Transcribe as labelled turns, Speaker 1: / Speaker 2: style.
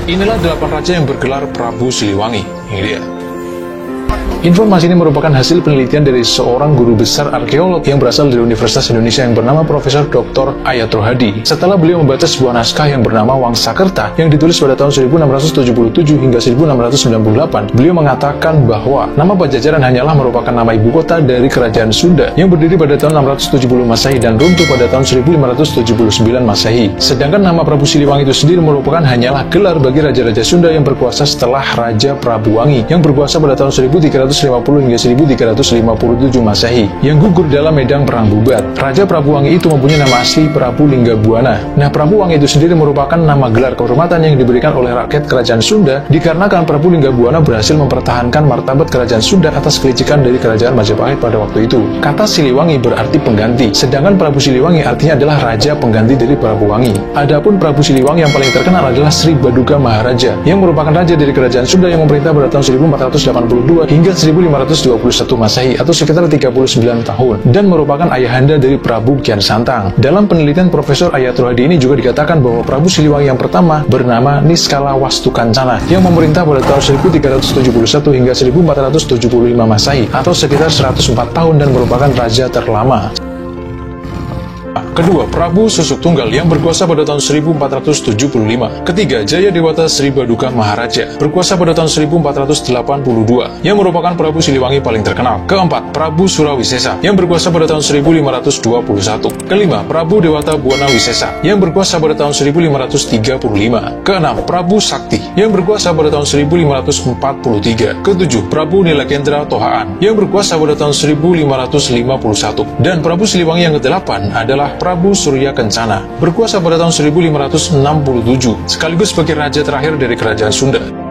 Speaker 1: Inilah 8 raja yang bergelar Prabu Siliwangi. Ini dia. Informasi ini merupakan hasil penelitian dari seorang guru besar arkeolog yang berasal dari Universitas Indonesia yang bernama Profesor Dr. Ayat Rohadi. Setelah beliau membaca sebuah naskah yang bernama Wangsakerta yang ditulis pada tahun 1677 hingga 1698, beliau mengatakan bahwa nama Pajajaran hanyalah merupakan nama ibu kota dari kerajaan Sunda yang berdiri pada tahun 670 Masehi dan runtuh pada tahun 1579 Masehi. Sedangkan nama Prabu Siliwangi itu sendiri merupakan hanyalah gelar bagi raja-raja Sunda yang berkuasa setelah Raja Prabu Wangi yang berkuasa pada tahun 1350 hingga 1357 Masehi yang gugur dalam medan perang Bubat. Raja Prabu Wangi itu mempunyai nama asli Prabu Linggabuana. Nah, Prabu Wangi itu sendiri merupakan nama gelar kehormatan yang diberikan oleh rakyat kerajaan Sunda dikarenakan Prabu Linggabuana berhasil mempertahankan martabat kerajaan Sunda atas kelicikan dari kerajaan Majapahit pada waktu itu. Kata Siliwangi berarti pengganti, sedangkan Prabu Siliwangi artinya adalah raja pengganti dari Prabu Wangi. Adapun Prabu Siliwangi yang paling terkenal adalah Sri Baduga Maharaja yang merupakan raja dari kerajaan Sunda yang memerintah pada tahun 1482 hingga 1521 Masehi atau sekitar 39 tahun dan merupakan ayahanda dari Prabu Kian Santang. Dalam penelitian Profesor Ayat Rohadi ini juga dikatakan bahwa Prabu Siliwangi yang pertama bernama Niskala Wastukancana yang memerintah pada tahun 1371 hingga 1475 Masehi atau sekitar 104 tahun dan merupakan raja terlama. Kedua, Prabu Susuk Tunggal yang berkuasa pada tahun 1475. Ketiga, Jaya Dewata Sri Baduga Maharaja berkuasa pada tahun 1482 yang merupakan Prabu Siliwangi paling terkenal. Keempat, Prabu Surawisesa yang berkuasa pada tahun 1521. Kelima, Prabu Dewata Buwana Wisesa yang berkuasa pada tahun 1535. Keenam, Prabu Sakti yang berkuasa pada tahun 1543. Ketujuh, Prabu Nilakendra Tohaan yang berkuasa pada tahun 1551. Dan Prabu Siliwangi yang kedelapan adalah Prabu Surya Kencana berkuasa pada tahun 1567 sekaligus sebagai raja terakhir dari kerajaan Sunda.